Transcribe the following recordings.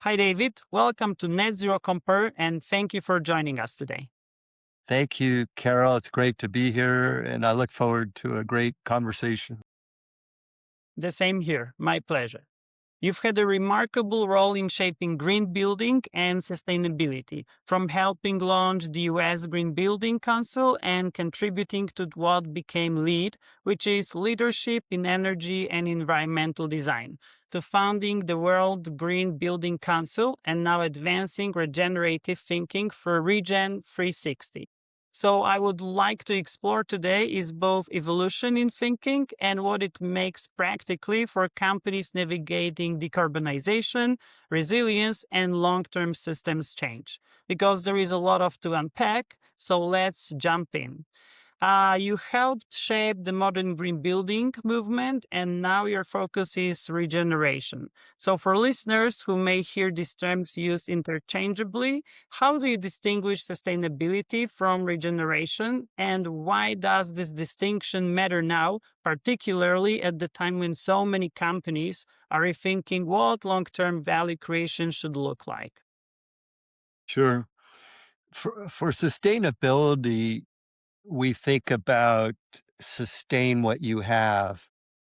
Hi, David. Welcome to Net Zero Compare, and thank you for joining us today. Thank you, Carol. It's great to be here, and I look forward to a great conversation. The same here. My pleasure. You've had a remarkable role in shaping green building and sustainability, from helping launch the US Green Building Council and contributing to what became LEED, which is Leadership in Energy and Environmental Design, to founding the World Green Building Council and now advancing regenerative thinking for Regen 360. So I would like to explore today is both evolution in thinking and what it makes practically for companies navigating decarbonization, resilience, and long-term systems change. Because there is a lot of to unpack, so let's jump in. You helped shape the modern green building movement, and now your focus is regeneration. So, for listeners who may hear these terms used interchangeably, how do you distinguish sustainability from regeneration, and why does this distinction matter now, particularly at the time when so many companies are rethinking what long term value creation should look like? Sure. For sustainability, we think about sustain what you have,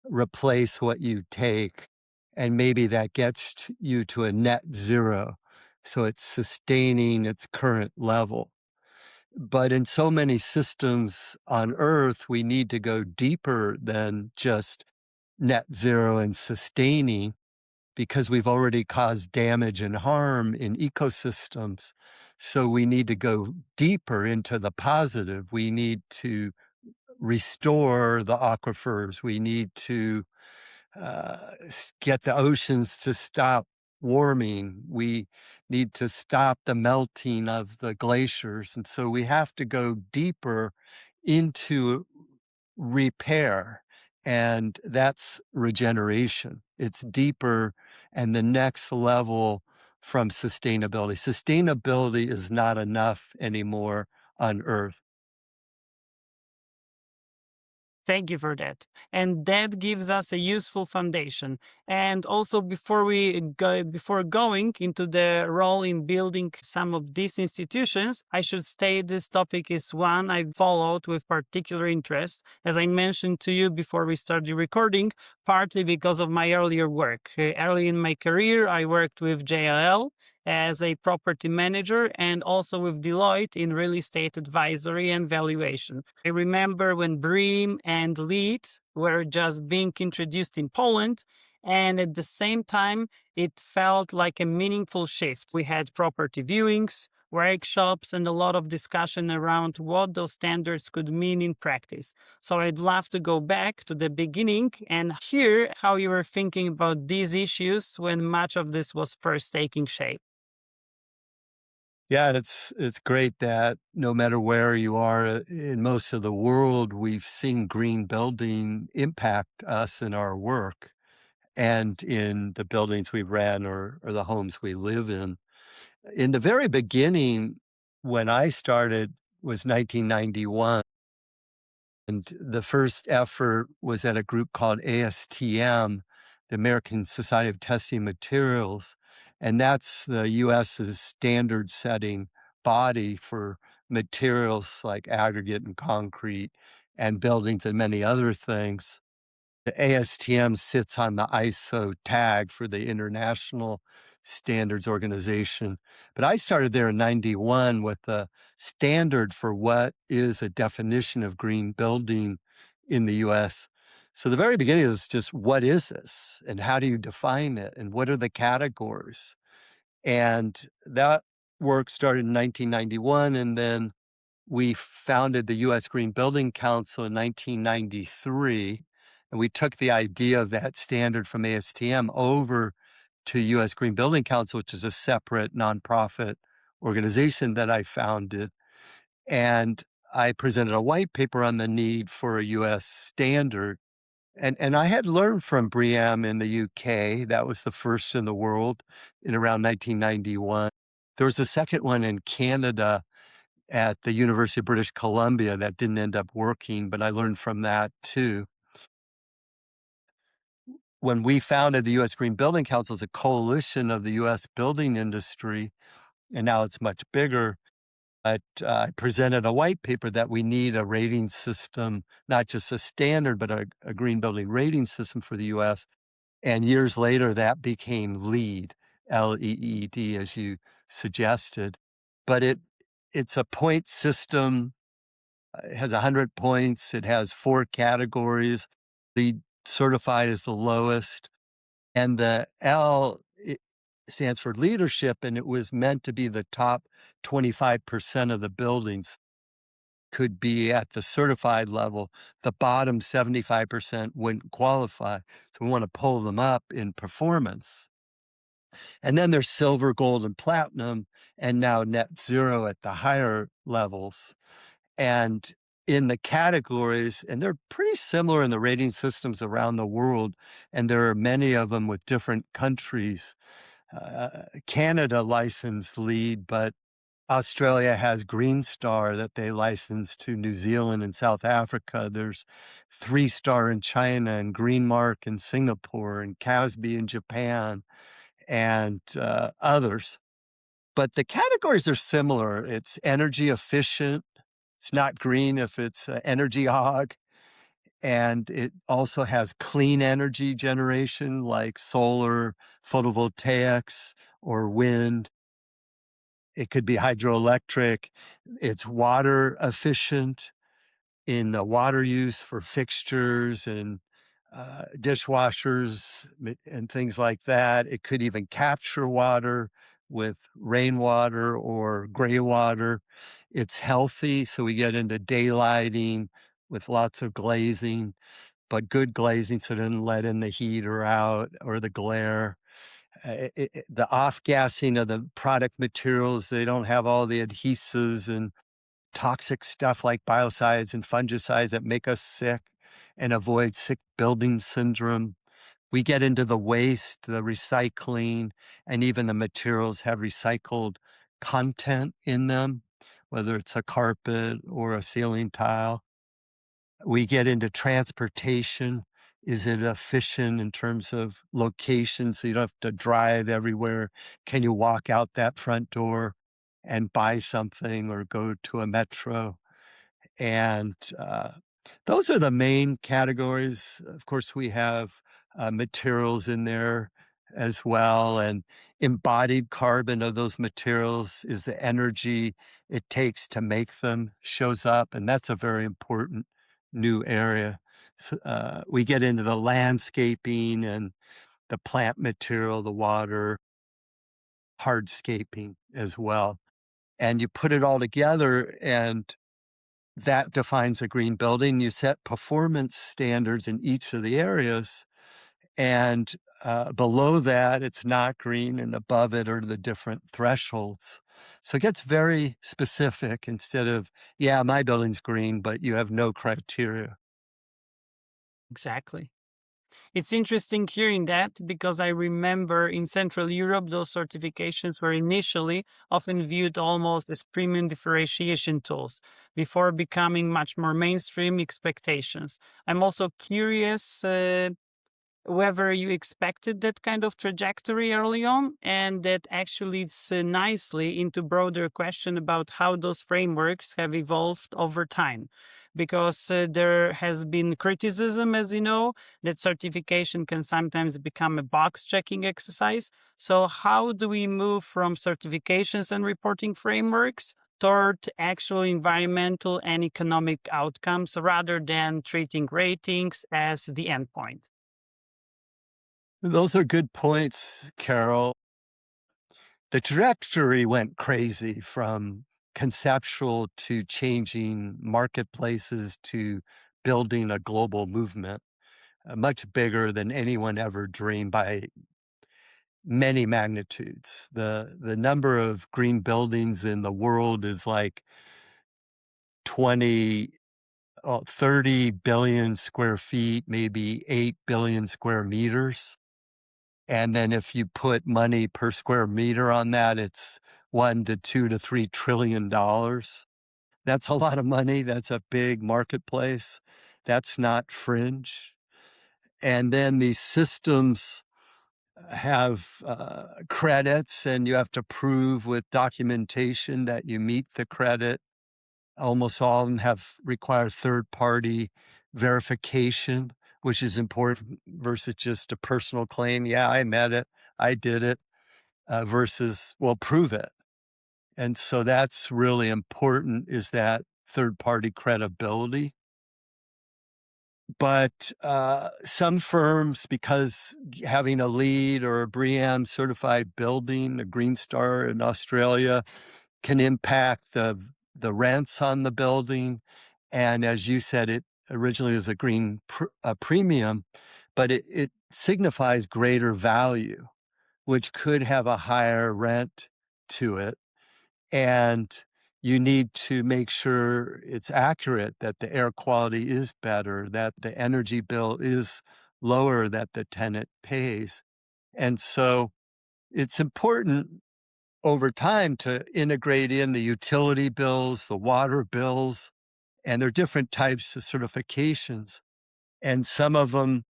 replace what you take, and maybe that gets you to a net zero. So it's sustaining its current level. But in so many systems on Earth, we need to go deeper than just net zero and sustaining because we've already caused damage and harm in ecosystems. So we need to go deeper into the positive. We need to restore the aquifers. We need to get the oceans to stop warming. We need to stop the melting of the glaciers. And so we have to go deeper into repair. And that's regeneration. It's deeper and the next level from sustainability. Sustainability is not enough anymore on Earth. Thank you for that. And that gives us a useful foundation. And also before going into the role in building some of these institutions, I should state this topic is one I followed with particular interest. As I mentioned to you before we started recording, partly because of my earlier work. Early in my career, I worked with JLL as a property manager and also with Deloitte in real estate advisory and valuation. I remember when BREEAM and LEED were just being introduced in Poland, and at the same time, it felt like a meaningful shift. We had property viewings, workshops, and a lot of discussion around what those standards could mean in practice. So I'd love to go back to the beginning and hear how you were thinking about these issues when much of this was first taking shape. Yeah, it's great that no matter where you are in most of the world, we've seen green building impact us in our work and in the buildings we ran or the homes we live in. In the very beginning, when I started was 1991, and the first effort was at a group called ASTM, the American Society of Testing Materials, and that's the US's standard setting body for materials like aggregate and concrete and buildings and many other things. The ASTM sits on the ISO tag for the International Standards Organization. But I started there in 91 with the standard for what is a definition of green building in the US. So the very beginning is just what is this and how do you define it and what are the categories? And that work started in 1991, and then we founded the US Green Building Council in 1993, and we took the idea of that standard from ASTM over to US Green Building Council, which is a separate nonprofit organization that I founded. And I presented a white paper on the need for a US standard. And I had learned from BREEAM in the UK. That was the first in the world in around 1991. There was a second one in Canada at the University of British Columbia that didn't end up working, but I learned from that too. when we founded the U.S. Green Building Council as a coalition of the U.S. building industry, and now it's much bigger, but I presented a white paper that we need a rating system, not just a standard, but a green building rating system for the U.S. And years later, that became LEED, LEED, as you suggested. But it's a point system. It has 100 points. It has 4 categories. LEED certified is the lowest. And the L it stands for leadership, and it was meant to be the top 25% of the buildings could be at the certified level. The bottom 75% wouldn't qualify. So we want to pull them up in performance. And then there's silver, gold, and platinum, and now net zero at the higher levels. And in the categories, and they're pretty similar in the rating systems around the world, and there are many of them with different countries. Canada licensed LEED, but Australia has Green Star that they license to New Zealand and South Africa. There's 3-star in China and Green Mark in Singapore and CASB in Japan and others. But the categories are similar. It's energy efficient. It's not green if it's energy hog. And it also has clean energy generation like solar, photovoltaics, or wind. It could be hydroelectric. It's water efficient in the water use for fixtures and dishwashers and things like that. It could even capture water with rainwater or gray water. It's healthy, so we get into daylighting with lots of glazing, but good glazing so it doesn't let in the heat or out or the glare. The off-gassing of the product materials, they don't have all the adhesives and toxic stuff like biocides and fungicides that make us sick and avoid sick building syndrome. We get into the waste, the recycling, and even the materials have recycled content in them, whether it's a carpet or a ceiling tile. We get into transportation. Is it efficient in terms of location so you don't have to drive everywhere? Can you walk out that front door and buy something or go to a metro? And those are the main categories. Of course, we have materials in there as well. And embodied carbon of those materials is the energy it takes to make them shows up. And that's a very important new area. So, we get into the landscaping and the plant material, the water, hardscaping as well. And you put it all together and that defines a green building. You set performance standards in each of the areas, and below that, it's not green, and above it are the different thresholds. So it gets very specific instead of, yeah, my building's green, but you have no criteria. Exactly. It's interesting hearing that because I remember in Central Europe, those certifications were initially often viewed almost as premium differentiation tools before becoming much more mainstream expectations. I'm also curious whether you expected that kind of trajectory early on, and that actually leads nicely into broader question about how those frameworks have evolved over time, because there has been criticism, as you know, that certification can sometimes become a box checking exercise. So how do we move from certifications and reporting frameworks toward actual environmental and economic outcomes rather than treating ratings as the endpoint? Those are good points, Carol. The trajectory went crazy from conceptual to changing marketplaces to building a global movement, much bigger than anyone ever dreamed by many magnitudes. The number of green buildings in the world is like 20, 30 billion square feet, maybe 8 billion square meters. And then if you put money per square meter on that, it's 1 to 2 to $3 trillion. That's a lot of money. That's a big marketplace. That's not fringe. And then these systems have credits, and you have to prove with documentation that you meet the credit. Almost all of them require third-party verification, which is important versus just a personal claim. Yeah, I met it, I did it, versus, well, prove it. And so that's really important, is that third-party credibility. But some firms, because having a LEED or a BREEAM certified building, a Green Star in Australia, can impact the rents on the building. And as you said, it originally was a premium, but it signifies greater value, which could have a higher rent to it. And you need to make sure it's accurate, that the air quality is better, that the energy bill is lower that the tenant pays. And so it's important over time to integrate in the utility bills, the water bills, and there are different types of certifications. And some of them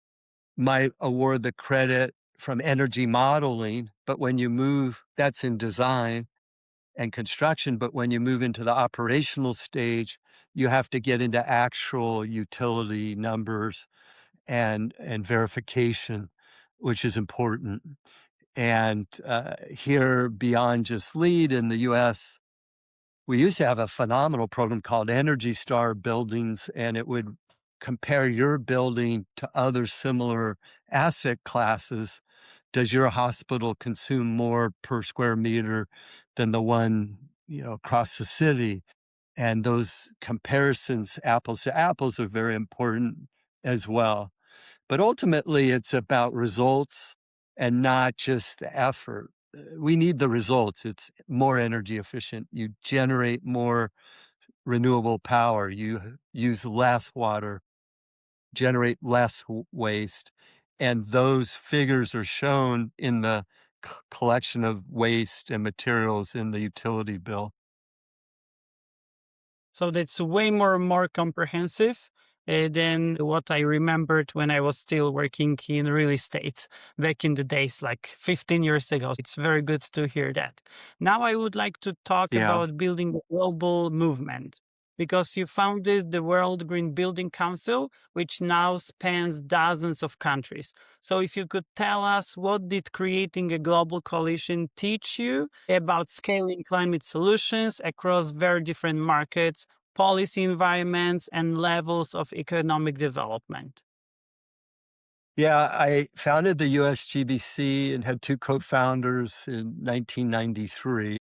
might award the credit from energy modeling, but when you move, that's in design and construction. But when you move into the operational stage, you have to get into actual utility numbers and verification, which is important. And here, beyond just LEED in the US, we used to have a phenomenal program called Energy Star buildings, and it would compare your building to other similar asset classes. Does your hospital consume more per square meter than the one, across the city? And those comparisons, apples to apples, are very important as well. But ultimately, it's about results and not just the effort. We need the results. It's more energy efficient. You generate more renewable power. You use less water, generate less waste. And those figures are shown in the collection of waste and materials in the utility bill. So that's way more comprehensive than what I remembered when I was still working in real estate back in the days, like 15 years ago. It's very good to hear that. Now I would like to talk Yeah. about building a global movement, because you founded the World Green Building Council, which now spans dozens of countries. So if you could tell us, what did creating a global coalition teach you about scaling climate solutions across very different markets, policy environments, and levels of economic development? Yeah, I founded the USGBC and had two co-founders in 1993.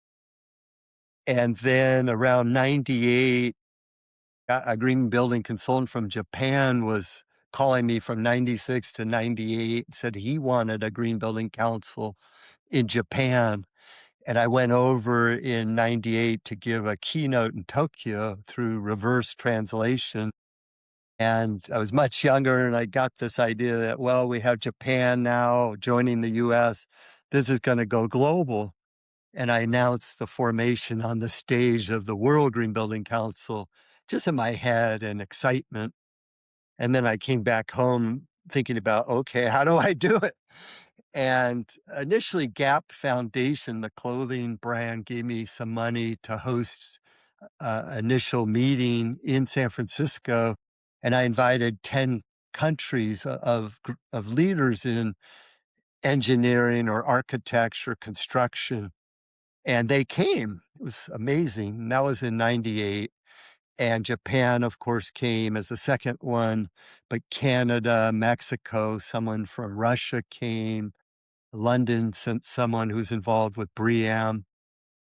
And then around 98, a green building consultant from Japan was calling me from 96 to 98, said he wanted a green building council in Japan. And I went over in 98 to give a keynote in Tokyo through reverse translation. And I was much younger, and I got this idea that, well, we have Japan now joining the US. This is going to go global. And I announced the formation on the stage of the World Green Building Council, just in my head and excitement. And then I came back home thinking about, okay, how do I do it? And initially, Gap Foundation, the clothing brand, gave me some money to host initial meeting in San Francisco. And I invited 10 countries of leaders in engineering or architecture, construction, and they came. It was amazing. And that was in 98. And Japan, of course, came as a second one, but Canada, Mexico, someone from Russia came. London sent someone who's involved with BREEAM,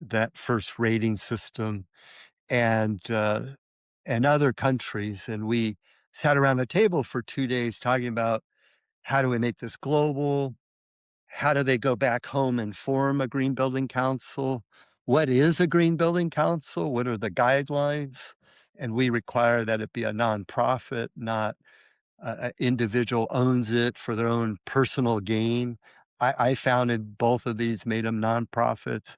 that first rating system, and other countries. And we sat around the table for 2 days talking about, how do we make this global? How do they go back home and form a green building council? What is a green building council? What are the guidelines? And we require that it be a nonprofit, not an individual owns it for their own personal gain. I founded both of these, made them nonprofits.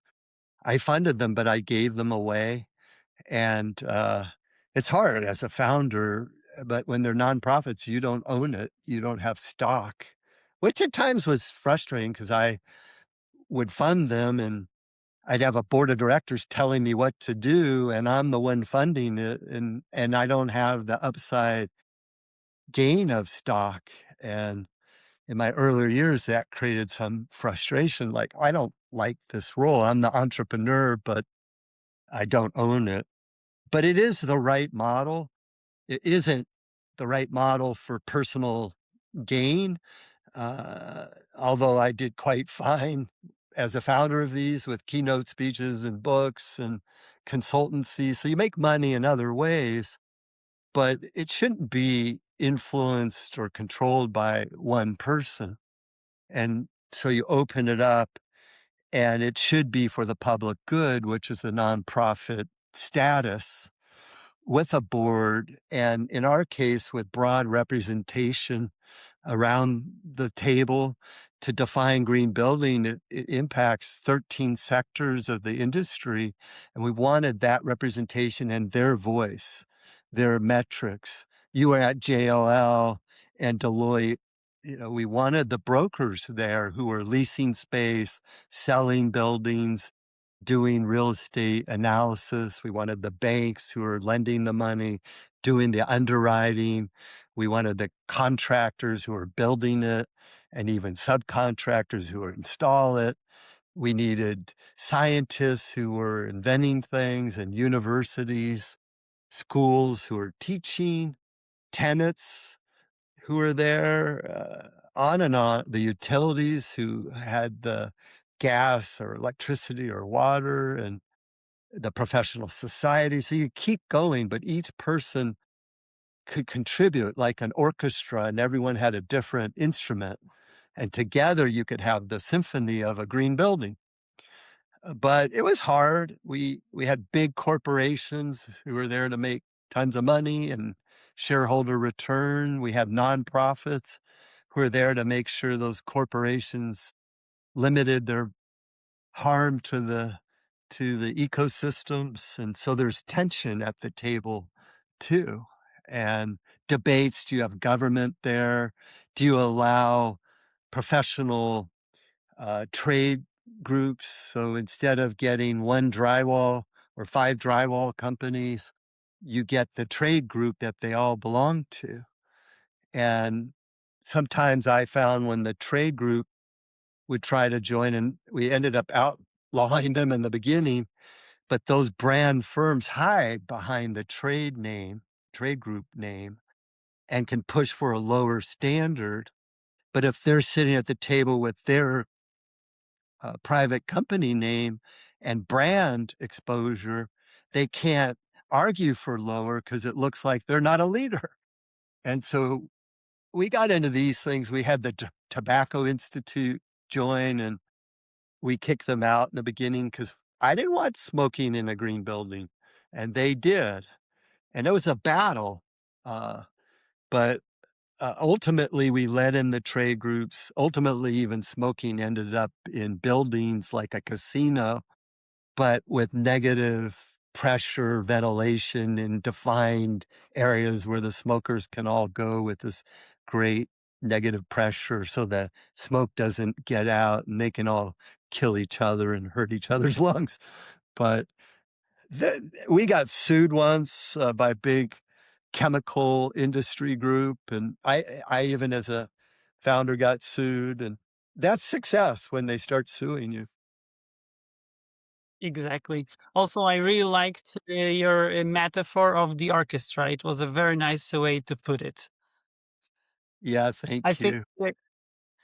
I funded them, but I gave them away. And it's hard as a founder. but when they're nonprofits, you don't own it. You don't have stock, which at times was frustrating because I would fund them and I'd have a board of directors telling me what to do, and I'm the one funding it, and I don't have the upside gain of stock. And in my earlier years, that created some frustration. Like, I don't like this role. I'm the entrepreneur, but I don't own it. But it is the right model. It isn't the right model for personal gain. Uh, Although I did quite fine as a founder of these with keynote speeches and books and consultancy. So you make money in other ways, but it shouldn't be influenced or controlled by one person. And so you open it up, and it should be for the public good, which is the nonprofit status with a board. And in our case, with broad representation around the table to define green building, it impacts 13 sectors of the industry. And we wanted that representation and their voice, their metrics. You were at JLL and Deloitte. We wanted the brokers there who were leasing space, selling buildings, doing real estate analysis. We wanted the banks who were lending the money, doing the underwriting. We wanted the contractors who were building it and even subcontractors who would install it. We needed scientists who were inventing things and universities, schools who were teaching, tenants who were there, on and on, the utilities who had the gas or electricity or water, and the professional society. So you keep going, but each person could contribute like an orchestra, and everyone had a different instrument. And together you could have the symphony of a green building. But it was hard. We had big corporations who were there to make tons of money and shareholder return. We had nonprofits who were there to make sure those corporations limited their harm to the ecosystems. And so there's tension at the table too. And debates, do you have government there? Do you allow professional trade groups? So instead of getting one drywall or 5 drywall companies, you get the trade group that they all belong to. And sometimes I found when the trade group would try to join, and we ended up outlawing them in the beginning, but those brand firms hide behind the trade group name, and can push for a lower standard. But if they're sitting at the table with their private company name and brand exposure, they can't argue for lower because it looks like they're not a leader. And so we got into these things. We had the Tobacco Institute join, and we kicked them out in the beginning because I didn't want smoking in a green building, and they did. And it was a battle. Uh, but ultimately, we let in the trade groups. Ultimately, even smoking ended up in buildings like a casino, but with negative pressure, ventilation in defined areas where the smokers can all go with this great negative pressure so the smoke doesn't get out and they can all kill each other and hurt each other's lungs. But we got sued once by a big chemical industry group, and I even as a founder got sued, and that's success when they start suing you. Exactly. Also, I really liked your metaphor of the orchestra. It was a very nice way to put it. Yeah, I thank think you. that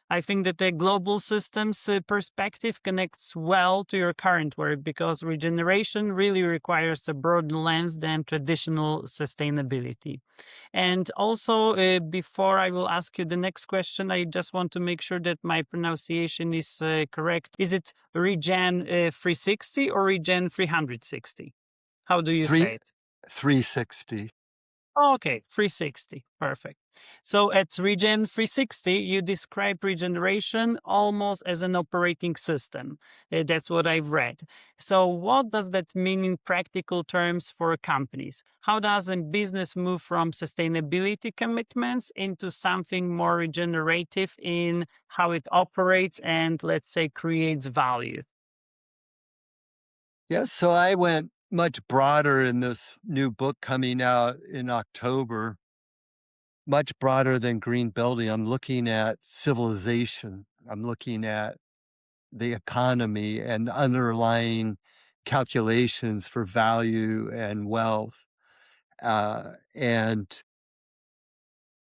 I think that the global systems perspective connects well to your current work because regeneration really requires a broader lens than traditional sustainability. And also, before I will ask you the next question, I just want to make sure that my pronunciation is correct. Is it Regen 360 or Regen 360? How do you say Three it? 360. Oh, okay, 360. Perfect. So at Regen 360, you describe regeneration almost as an operating system. That's what I've read. So, what does that mean in practical terms for companies? How does a business move from sustainability commitments into something more regenerative in how it operates and, let's say, creates value? Yes, so I went much broader in this new book coming out in October, much broader than green building. I'm looking at civilization. I'm looking at the economy and underlying calculations for value and wealth. And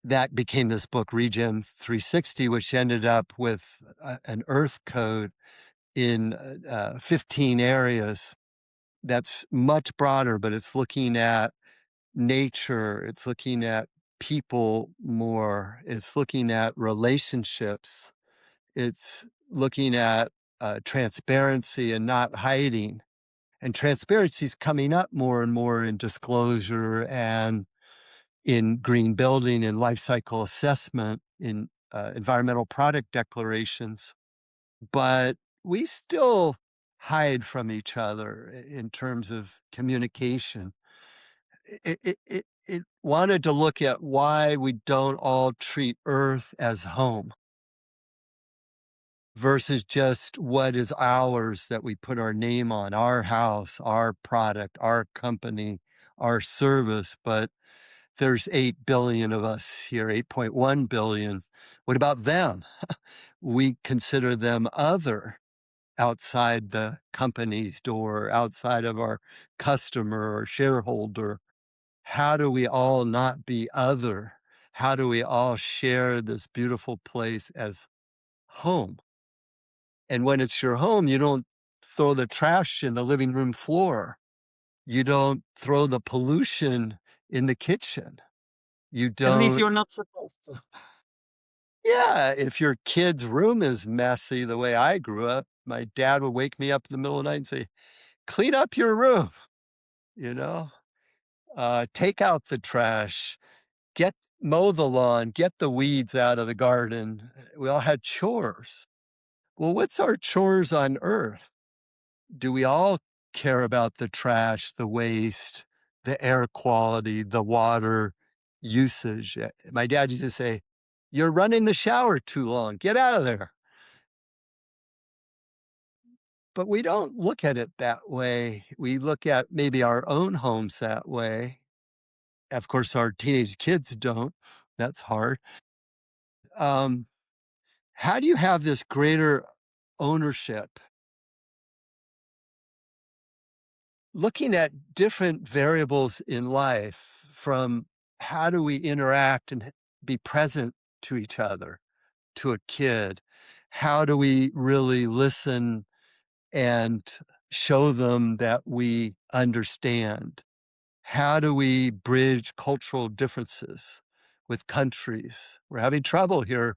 that became this book, Regen 360, which ended up with an earth code in 15 areas that's much broader, but it's looking at nature, it's looking at people more, it's looking at relationships, it's looking at transparency and not hiding. And transparency is coming up more and more in disclosure and in green building and life cycle assessment, in environmental product declarations. But we still hide from each other in terms of communication. It wanted to look at why we don't all treat Earth as home versus just what is ours that we put our name on, our house, our product, our company, our service. But there's 8 billion of us here, 8.1 billion. What about them? We consider them other outside the company's door, outside of our customer or shareholder. How do we all not be other? How do we all share this beautiful place as home? And when it's your home, you don't throw the trash in the living room floor. You don't throw the pollution in the kitchen. You At least don't you're not supposed to. Yeah, if your kid's room is messy the way I grew up, my dad would wake me up in the middle of the night and say, "Clean up your room," you know? Take out the trash, mow the lawn, get the weeds out of the garden. We all had chores. Well, what's our chores on Earth? Do we all care about the trash, the waste, the air quality, the water usage? My dad used to say, "You're running the shower too long. Get out of there." But we don't look at it that way. We look at maybe our own homes that way. Of course, our teenage kids don't. That's hard. Um, how do you have this greater ownership? Looking at different variables in life, from how do we interact and be present to each other, to a kid? How do we really listen and show them that we understand? How do we bridge cultural differences with countries? We're having trouble here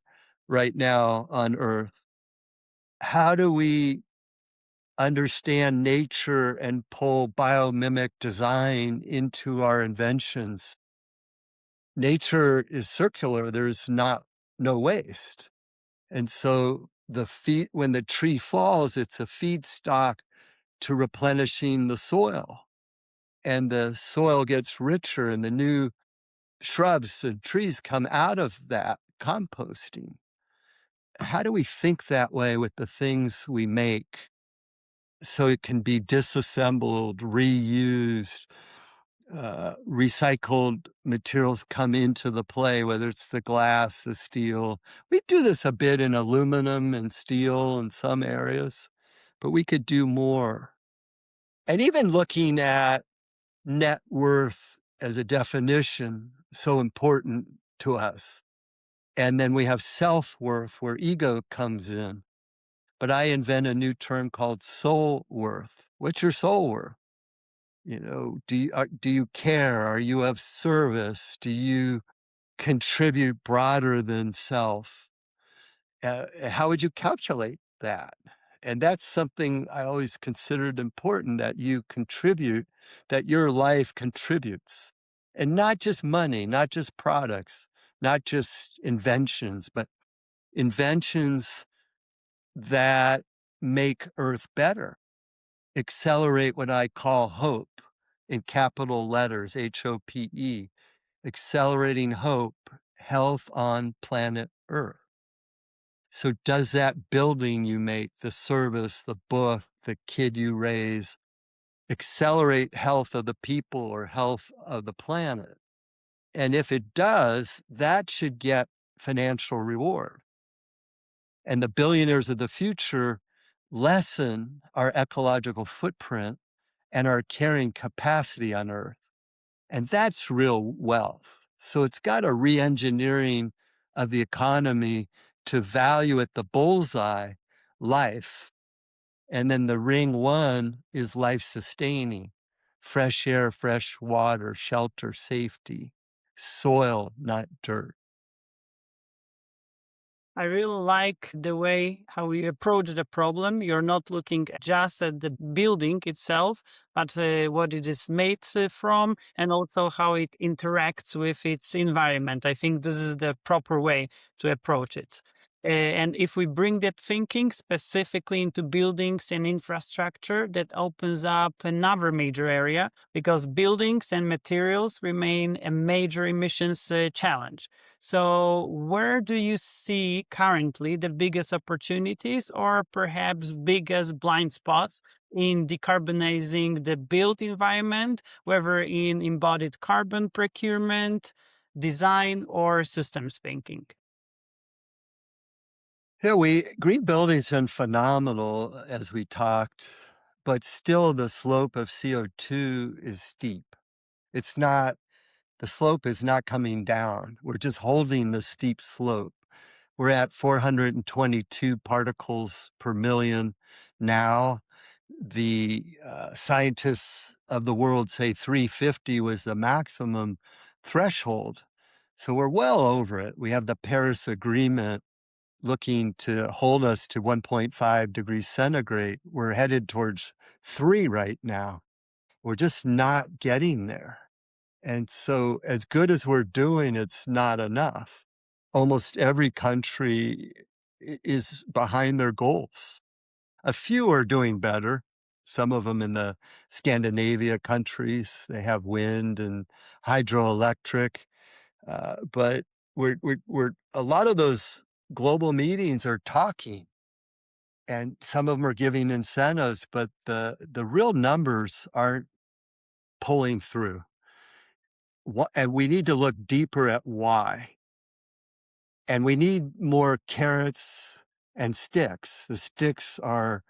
right now on Earth. How do we understand nature and pull biomimic design into our inventions? Nature is circular. There's not no waste. And so when the tree falls, it's a feedstock to replenishing the soil. And the soil gets richer and the new shrubs and trees come out of that composting. How do we think that way with the things we make so it can be disassembled, reused, recycled materials come into the play, whether it's the glass, the steel? We do this a bit in aluminum and steel in some areas, but we could do more. And even looking at net worth as a definition, so important to us. And then we have self-worth, where ego comes in. But I invent a new term called soul worth. What's your soul worth? Do you care? Are you of service? Do you contribute broader than self? How would you calculate that? And that's something I always considered important, that you contribute, that your life contributes. And not just money, not just products, not just inventions, but inventions that make Earth better, accelerate what I call hope in capital letters, HOPE, accelerating hope, health on planet Earth. So does that building you make, the service, the book, the kid you raise, accelerate health of the people or health of the planet? And if it does, that should get financial reward. And the billionaires of the future lessen our ecological footprint and our carrying capacity on Earth. And that's real wealth. So it's got a re-engineering of the economy to value at the bullseye life. And then the ring one is life sustaining, fresh air, fresh water, shelter, safety, soil, not dirt. I really like the way how you approach the problem. You're not looking just at the building itself, but what it is made from, and also how it interacts with its environment. I think this is the proper way to approach it. And if we bring that thinking specifically into buildings and infrastructure, that opens up another major area because buildings and materials remain a major emissions challenge. So, where do you see currently the biggest opportunities or perhaps biggest blind spots in decarbonizing the built environment, whether in embodied carbon procurement, design, or systems thinking? Yeah, green buildings done phenomenal as we talked, but still the slope of CO2 is steep. It's not, the slope is not coming down. We're just holding the steep slope. We're at 422 particles per million now. The scientists of the world say 350 was the maximum threshold. So we're well over it. We have the Paris Agreement looking to hold us to 1.5 degrees centigrade. We're headed towards 3 right now. We're just not getting there. And so, as good as we're doing, it's not enough. Almost every country is behind their goals. A few are doing better. Some of them in the Scandinavia countries, they have wind and hydroelectric. But we're a lot of those global meetings are talking, and some of them are giving incentives, but the real numbers aren't pulling through. And we need to look deeper at why. And we need more carrots and sticks. The sticks are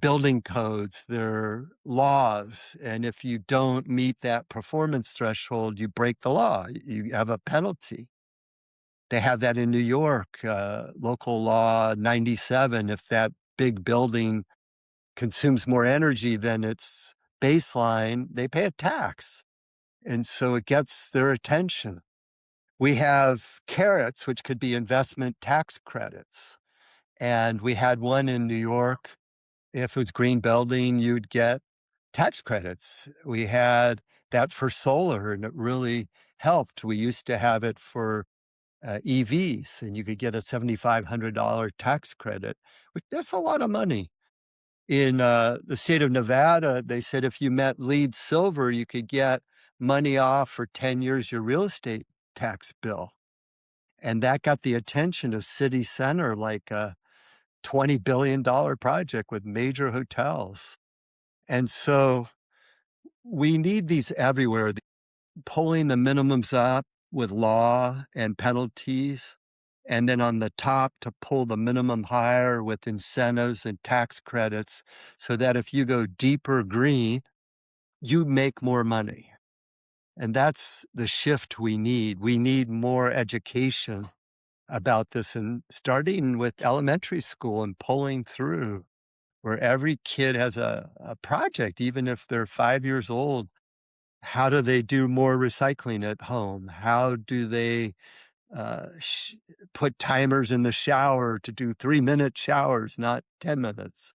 building codes, they're laws. And if you don't meet that performance threshold, you break the law, you have a penalty. They have that in New York, local law 97. If that big building consumes more energy than its baseline, they pay a tax. And so it gets their attention. We have carrots, which could be investment tax credits. And we had one in New York. If it was green building, you'd get tax credits. We had that for solar, and it really helped. We used to have it for EVs, and you could get a $7,500 tax credit, which that's a lot of money. In the state of Nevada, they said if you met LEED Silver, you could get money off for 10 years your real estate tax bill. And that got the attention of City Center, like a $20 billion project with major hotels. And so we need these everywhere, pulling the minimums up with law and penalties, and then on the top to pull the minimum higher with incentives and tax credits so that if you go deeper green, you make more money. And that's the shift we need. We need more education about this, and starting with elementary school and pulling through where every kid has a project, even if they're 5 years old. How do they do more recycling at home? How do they put timers in the shower to do 3-minute showers, not 10 minutes?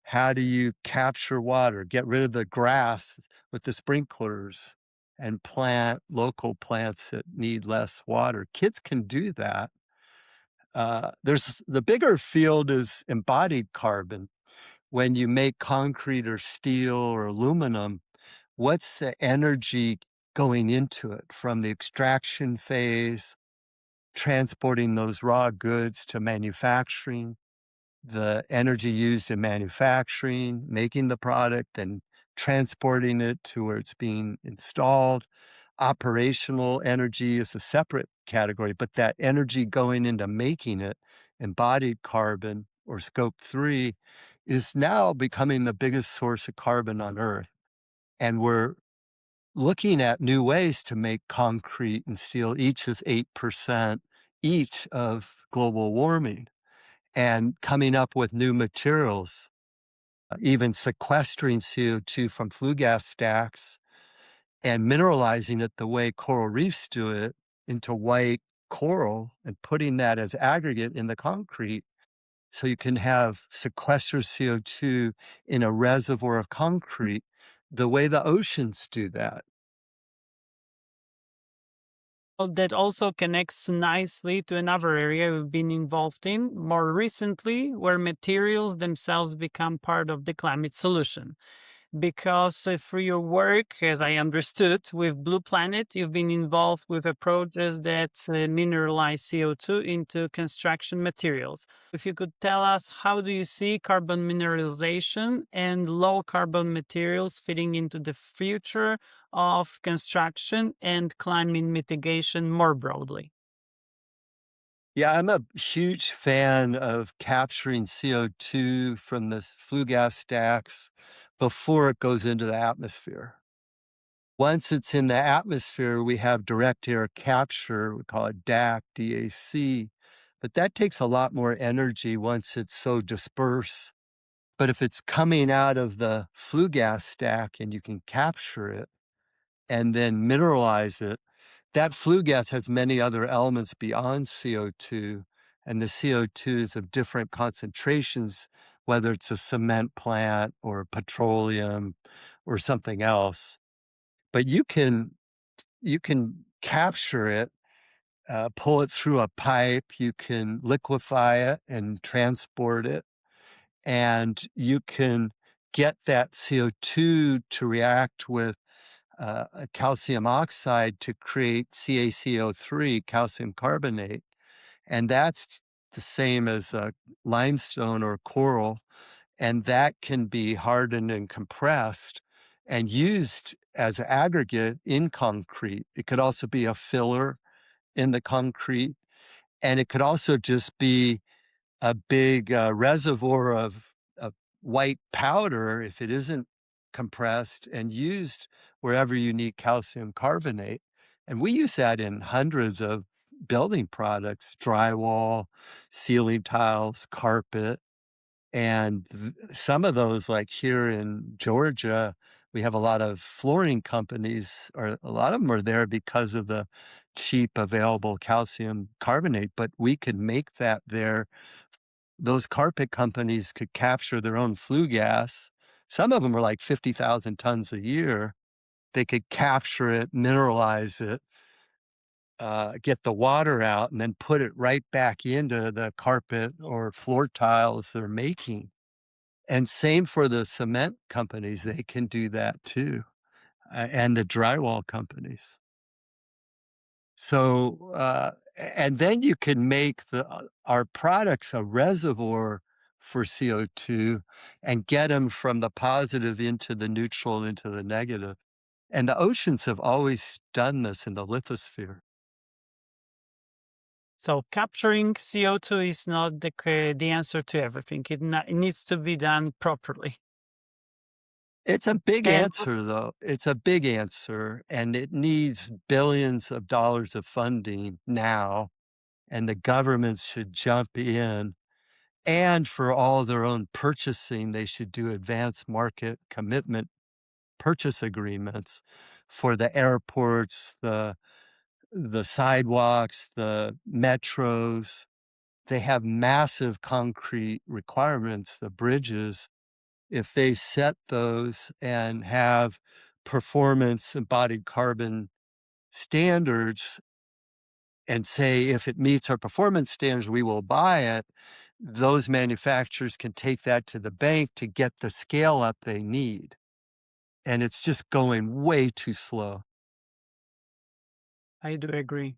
How do you capture water, get rid of the grass with the sprinklers? and plant local plants that need less water. Kids can do that. There's the bigger field is embodied carbon. When you make concrete or steel or aluminum, what's the energy going into it from the extraction phase, transporting those raw goods to manufacturing, the energy used in manufacturing, making the product, and transporting it to where it's being installed. Operational energy is a separate category, but that energy going into making it, embodied carbon or scope 3, is now becoming the biggest source of carbon on Earth. And we're looking at new ways to make concrete and steel. Each is 8% each of global warming, and coming up with new materials, even sequestering CO2 from flue gas stacks and mineralizing it the way coral reefs do it into white coral and putting that as aggregate in the concrete. So you can have sequestered CO2 in a reservoir of concrete the way the oceans do that. Well, that also connects nicely to another area we've been involved in more recently, where materials themselves become part of the climate solution. Because through your work, as I understood, with Blue Planet, you've been involved with a project that mineralize CO2 into construction materials. If you could tell us, how do you see carbon mineralization and low carbon materials fitting into the future of construction and climate mitigation more broadly? Yeah, I'm a huge fan of capturing CO2 from the flue gas stacks before it goes into the atmosphere. Once it's in the atmosphere, we have direct air capture. We call it DAC, DAC, but that takes a lot more energy once it's so dispersed. But if it's coming out of the flue gas stack and you can capture it and then mineralize it, that flue gas has many other elements beyond CO2, and the CO2 is of different concentrations, whether it's a cement plant or petroleum or something else. But you can capture it, pull it through a pipe, you can liquefy it and transport it, and you can get that CO2 to react with a calcium oxide to create CaCO3, calcium carbonate, and that's the same as limestone or coral, and that can be hardened and compressed and used as aggregate in concrete. It could also be a filler in the concrete, and it could also just be a big reservoir of white powder if it isn't compressed and used wherever you need calcium carbonate. And we use that in hundreds of building products, drywall, ceiling tiles, carpet. And some of those, like here in Georgia, we have a lot of flooring companies, or a lot of them are there because of the cheap available calcium carbonate, but we could make that there. Those carpet companies could capture their own flue gas. Some of them are like 50,000 tons a year. They could capture it, mineralize it, get the water out, and then put it right back into the carpet or floor tiles they're making. And same for the cement companies, they can do that too, and the drywall companies. So, and then you can make our products a reservoir for CO2 and get them from the positive into the neutral, into the negative. And the oceans have always done this in the lithosphere. So capturing CO2 is not the answer to everything. It needs to be done properly. It's a big And answer, though. It's a big answer, and it needs billions of dollars of funding now, and the governments should jump in. And for all their own purchasing, they should do advanced market commitment purchase agreements for the airports, the sidewalks, the metros. They have massive concrete requirements, the bridges. If they set those and have performance embodied carbon standards and say, if it meets our performance standards, we will buy it. Those manufacturers can take that to the bank to get the scale up they need. And it's just going way too slow. I do agree.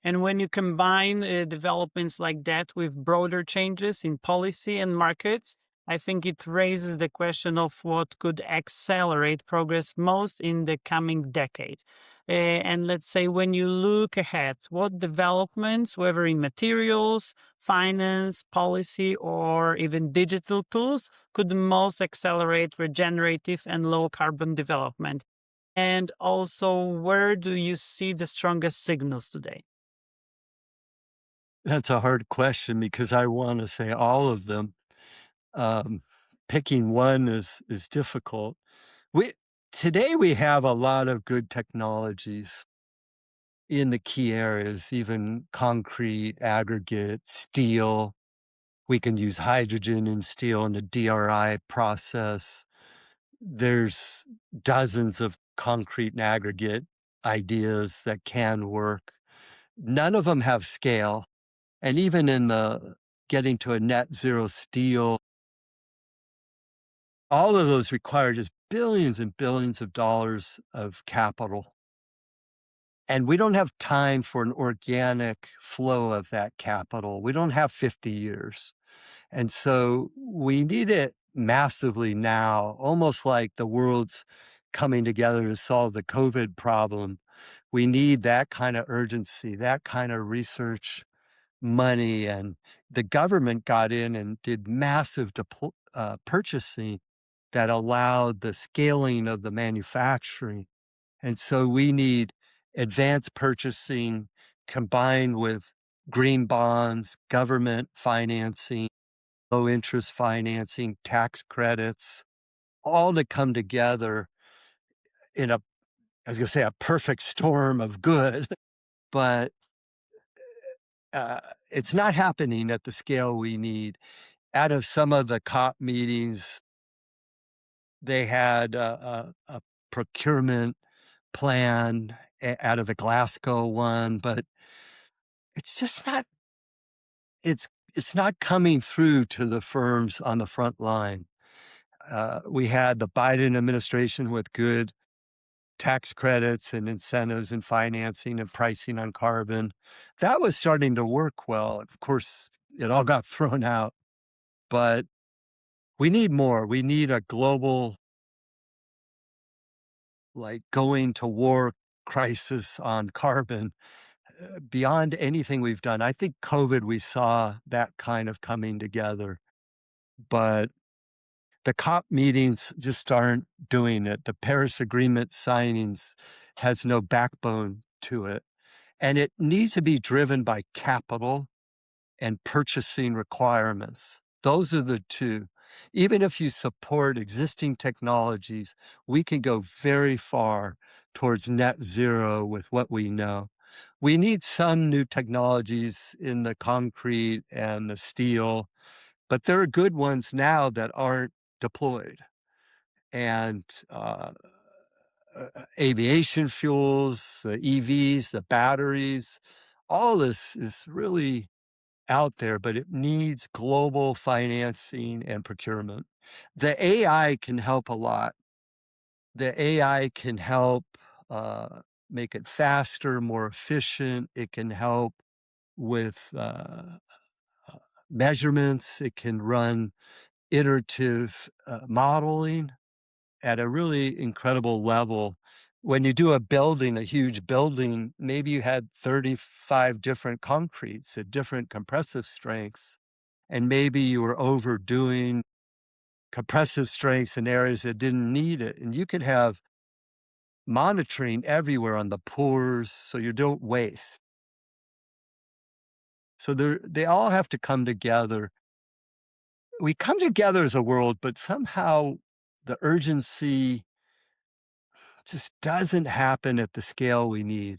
And when you combine developments like that with broader changes in policy and markets, I think it raises the question of what could accelerate progress most in the coming decade. And let's say when you look ahead, what developments, whether in materials, finance, policy, or even digital tools, could most accelerate regenerative and low carbon development? And also, where do you see the strongest signals today? That's a hard question because I want to say all of them. Um, Picking one is difficult. We Today we have a lot of good technologies in the key areas, even concrete, aggregate, steel. We can use hydrogen in steel in the DRI process. There's dozens of concrete and aggregate ideas that can work. None of them have scale. And even in the getting to a net zero steel, all of those require just billions and billions of dollars of capital. And we don't have time for an organic flow of that capital. We don't have 50 years. And so we need it massively now, almost like the world's coming together to solve the COVID problem. We need that kind of urgency, that kind of research money. And the government got in and did massive purchasing that allowed the scaling of the manufacturing. And so we need advanced purchasing combined with green bonds, government financing, low interest financing, tax credits, all to come together in I was going to say, a perfect storm of good, but uh, it's not happening at the scale we need. Out of some of the COP meetings, they had a procurement plan out of the Glasgow one, but it's just not it's not coming through to the firms on the front line. We had the Biden administration with good tax credits and incentives and financing and pricing on carbon. That was starting to work well. Of course, it all got thrown out, but we need more. We need a global, like, going to war crisis on carbon beyond anything we've done. I think COVID, we saw that kind of coming together, but the COP meetings just aren't doing it. The Paris Agreement signings has no backbone to it. And it needs to be driven by capital and purchasing requirements. Those are the two. Even if you support existing technologies, we can go very far towards net zero with what we know. We need some new technologies in the concrete and the steel, but there are good ones now that aren't deployed. And aviation fuels, the EVs, the batteries, all this is really out there, but it needs global financing and procurement. The AI can help a lot. The AI can help make it faster, more efficient. It can help with measurements. It can run iterative modeling at a really incredible level. When you do a building, a huge building, maybe you had 35 different concretes at different compressive strengths, and maybe you were overdoing compressive strengths in areas that didn't need it. And you could have monitoring everywhere on the pours so you don't waste. So they all have to come together. We come together as a world, but somehow the urgency just doesn't happen at the scale we need.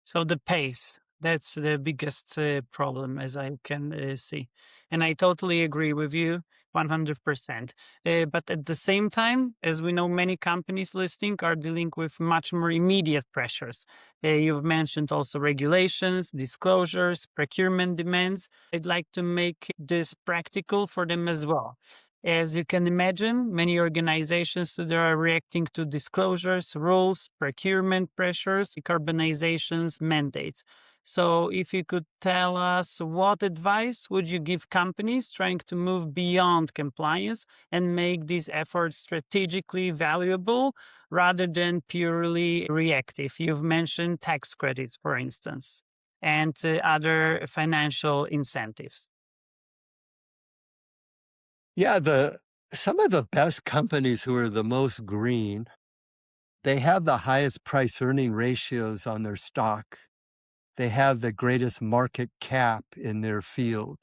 So the pace, that's the biggest problem as I can see. And I totally agree with you. 100%. But at the same time, as we know, many companies listing are dealing with much more immediate pressures. You've mentioned also regulations, disclosures, procurement demands. I'd like to make this practical for them as well. As you can imagine, many organizations today are reacting to disclosures, rules, procurement pressures, decarbonizations, mandates. So, if you could tell us what advice would you give companies trying to move beyond compliance and make these efforts strategically valuable rather than purely reactive? You've mentioned tax credits, for instance, and other financial incentives. Yeah, some of the best companies who are the most green, they have the highest price earning ratios on their stock. They have the greatest market cap in their field,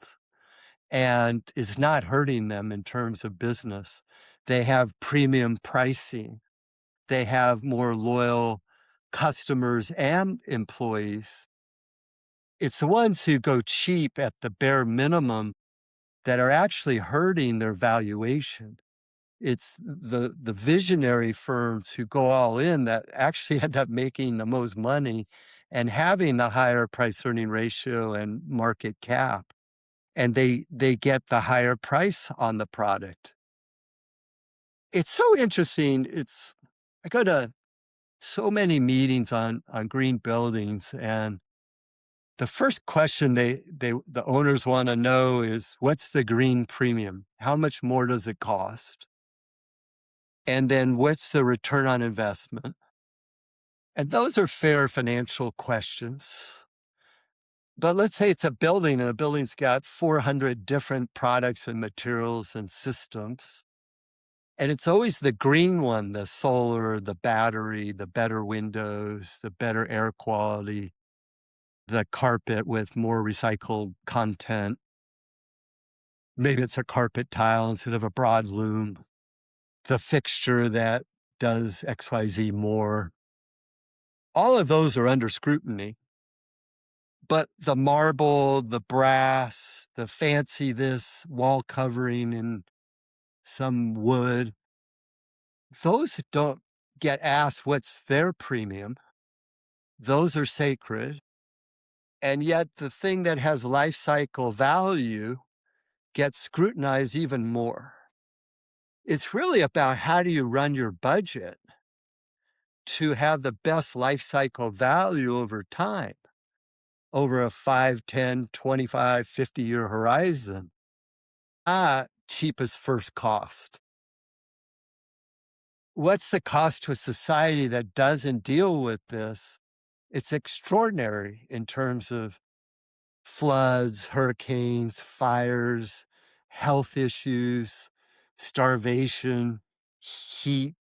and it's not hurting them in terms of business. They have premium pricing. They have more loyal customers and employees. It's the ones who go cheap at the bare minimum that are actually hurting their valuation. It's the visionary firms who go all in that actually end up making the most money and having the higher price earning ratio and market cap, and they get the higher price on the product. It's so interesting. I go to so many meetings on green buildings, and the first question the owners wanna know is, "What's the green premium? How much more does it cost? And then what's the return on investment?" And those are fair financial questions. But let's say it's a building and the building's got 400 different products and materials and systems. And it's always the green one, the solar, the battery, the better windows, the better air quality, the carpet with more recycled content. Maybe it's a carpet tile instead of a broad loom, the fixture that does XYZ more. All of those are under scrutiny. But the marble, the brass, the fancy this wall covering in some wood, those don't get asked what's their premium. Those are sacred. And yet the thing that has life cycle value gets scrutinized even more. It's really about how do you run your budget to have the best life cycle value over time, over a 5, 10, 25, 50-year horizon. Cheapest first cost. What's the cost to a society that doesn't deal with this? It's extraordinary in terms of floods, hurricanes, fires, health issues, starvation, heat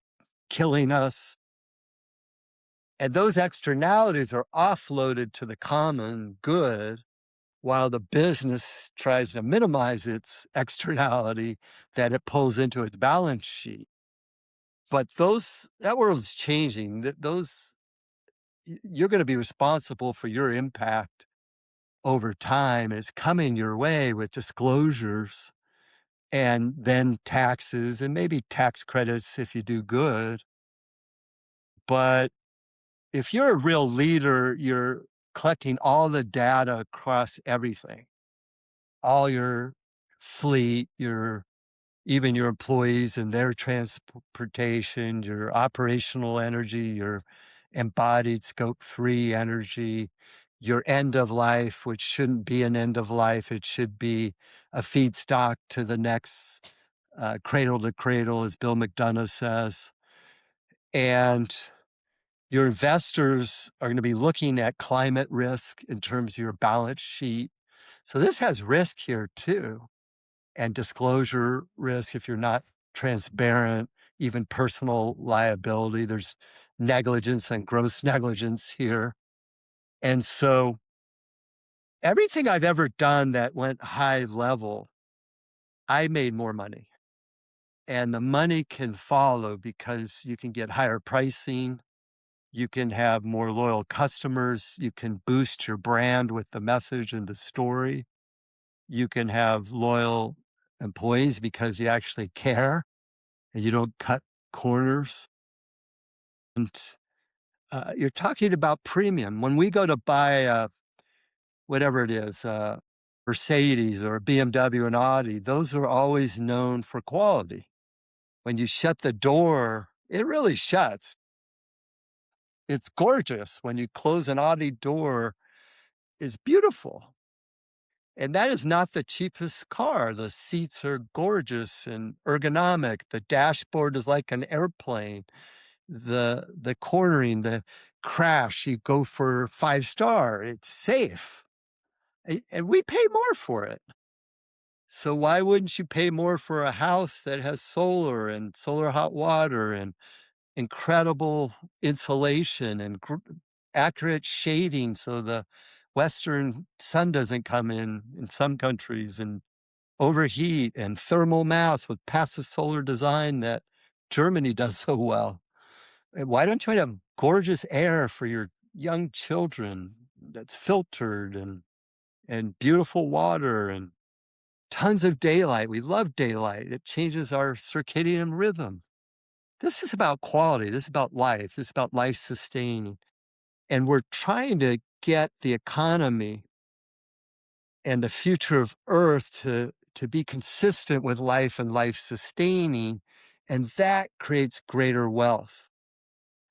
killing us. And those externalities are offloaded to the common good while the business tries to minimize its externality that it pulls into its balance sheet. But that world's changing. You're going to be responsible for your impact over time. It's coming your way with disclosures and then taxes and maybe tax credits if you do good. But if you're a real leader, you're collecting all the data across everything, all your fleet, even your employees and their transportation, your operational energy, your embodied scope 3 energy, your end of life, which shouldn't be an end of life. It should be a feedstock to the next cradle to cradle, as Bill McDonough says. And your investors are going to be looking at climate risk in terms of your balance sheet. So this has risk here too, and disclosure risk if you're not transparent, even personal liability. There's negligence and gross negligence here. And so everything I've ever done that went high level, I made more money. And the money can follow because you can get higher pricing. You can have more loyal customers. You can boost your brand with the message and the story. You can have loyal employees because you actually care and you don't cut corners. And you're talking about premium. When we go to buy whatever it is, Mercedes or a BMW and Audi, those are always known for quality. When you shut the door, it really shuts. It's gorgeous. When you close an Audi door, it's beautiful. And that is not the cheapest car. The seats are gorgeous and ergonomic. The dashboard is like an airplane. The cornering, the crash, you go for 5-star. It's safe. And we pay more for it. So why wouldn't you pay more for a house that has solar and solar hot water and incredible insulation and accurate shading so the western sun doesn't come in some countries and overheat, and thermal mass with passive solar design that Germany does so well? And why don't you have gorgeous air for your young children that's filtered and beautiful water and tons of daylight? We love daylight. It changes our circadian rhythm. This is about quality. This is about life. This is about life sustaining. And we're trying to get the economy and the future of Earth to be consistent with life and life sustaining. And that creates greater wealth.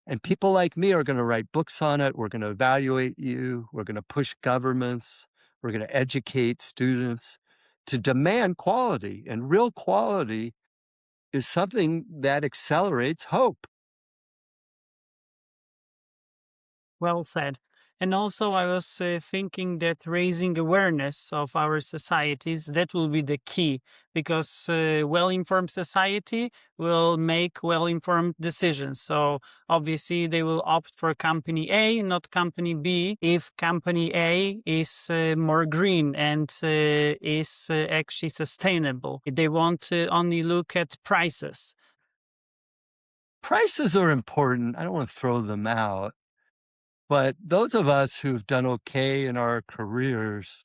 And people like me are going to write books on it. We're going to evaluate you. We're going to push governments. We're going to educate students to demand quality. And real quality is something that accelerates hope. Well said. And also, I was thinking that raising awareness of our societies, that will be the key, because well-informed society will make well-informed decisions. So obviously, they will opt for company A, not company B, if company A is more green and is actually sustainable. They won't only look at prices. Prices are important. I don't want to throw them out. But those of us who've done okay in our careers,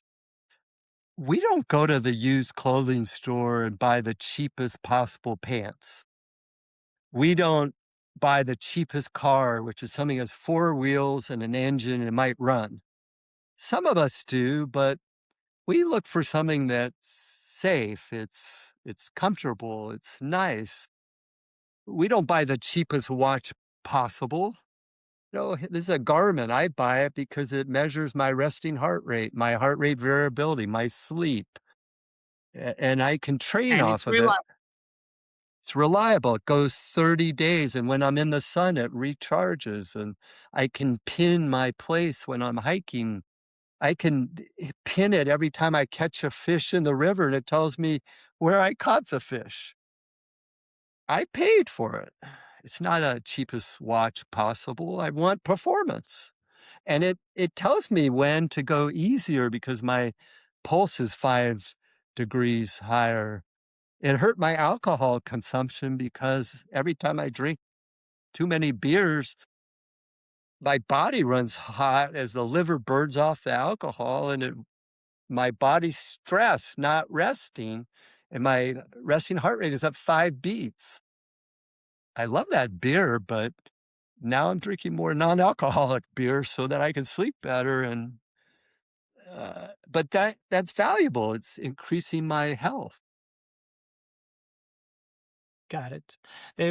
we don't go to the used clothing store and buy the cheapest possible pants. We don't buy the cheapest car, which is something that has 4 wheels and an engine and it might run. Some of us do, but we look for something that's safe, it's comfortable, it's nice. We don't buy the cheapest watch possible. No, this is a Garmin. I buy it because it measures my resting heart rate, my heart rate variability, my sleep, and I can train And off it's of it. real. It's reliable. It goes 30 days, and when I'm in the sun, it recharges, and I can pin my place when I'm hiking. I can pin it every time I catch a fish in the river, and it tells me where I caught the fish. I paid for it. It's not a cheapest watch possible. I want performance. And it tells me when to go easier because my pulse is 5 degrees higher. It hurt my alcohol consumption because every time I drink too many beers, my body runs hot as the liver burns off the alcohol, and my body's stressed, not resting, and my resting heart rate is up 5 beats. I love that beer, but now I'm drinking more non-alcoholic beer so that I can sleep better. And but that's valuable. It's increasing my health. Got it.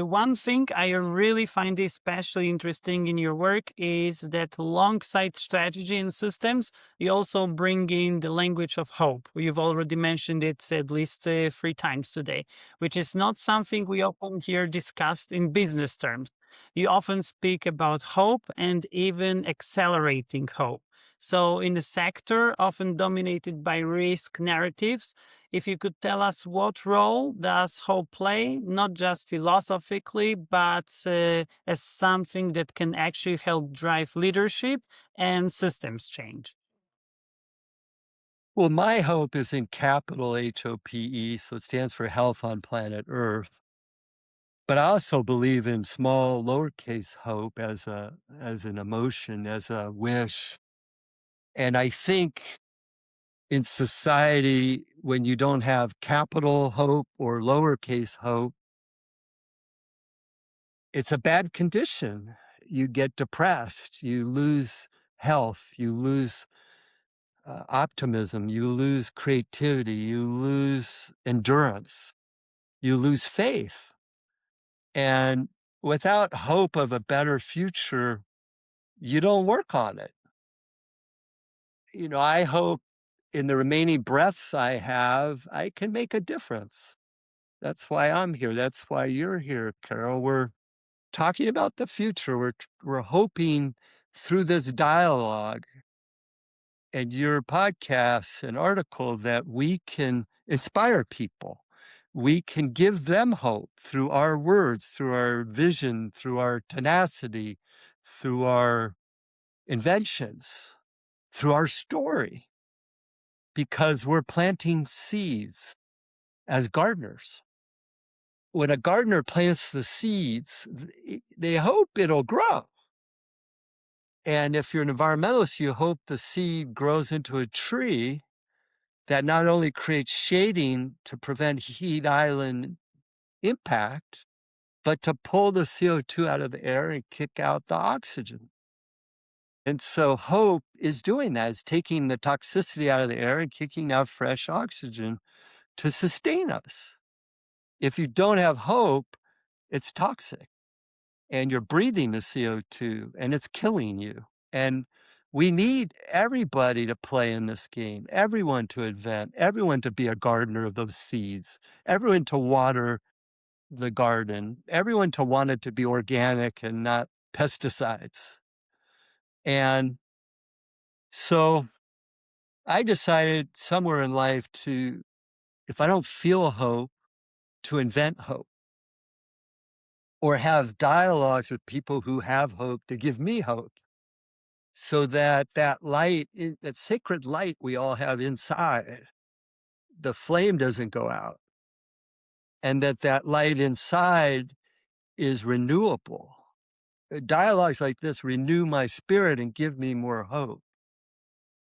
One thing I really find especially interesting in your work is that alongside strategy and systems, you also bring in the language of hope. You've already mentioned it at least 3 times today, which is not something we often hear discussed in business terms. You often speak about hope and even accelerating hope. So, in a sector often dominated by risk narratives, if you could tell us what role does hope play, not just philosophically, but as something that can actually help drive leadership and systems change. Well, my hope is in capital HOPE, so it stands for health on planet Earth. But I also believe in small lowercase hope as an emotion, as a wish. And I think in society, when you don't have capital hope or lowercase hope, it's a bad condition. You get depressed, you lose health, you lose optimism, you lose creativity, you lose endurance, you lose faith. And without hope of a better future, you don't work on it. I hope in the remaining breaths I have, I can make a difference. That's why I'm here. That's why you're here, Carol. We're talking about the future. We're hoping through this dialogue and your podcast and article that we can inspire people. We can give them hope through our words, through our vision, through our tenacity, through our inventions, through our story, because we're planting seeds as gardeners. When a gardener plants the seeds, they hope it'll grow. And if you're an environmentalist, you hope the seed grows into a tree that not only creates shading to prevent heat island impact, but to pull the CO2 out of the air and kick out the oxygen. And so hope is doing that, is taking the toxicity out of the air and kicking out fresh oxygen to sustain us. If you don't have hope, it's toxic and you're breathing the CO2 and it's killing you. And we need everybody to play in this game, everyone to invent, everyone to be a gardener of those seeds, everyone to water the garden, everyone to want it to be organic and not pesticides. And so I decided somewhere in life to, if I don't feel hope, to invent hope or have dialogues with people who have hope to give me hope. So that light, that sacred light we all have inside, the flame doesn't go out, and that light inside is renewable. Dialogues like this renew my spirit and give me more hope.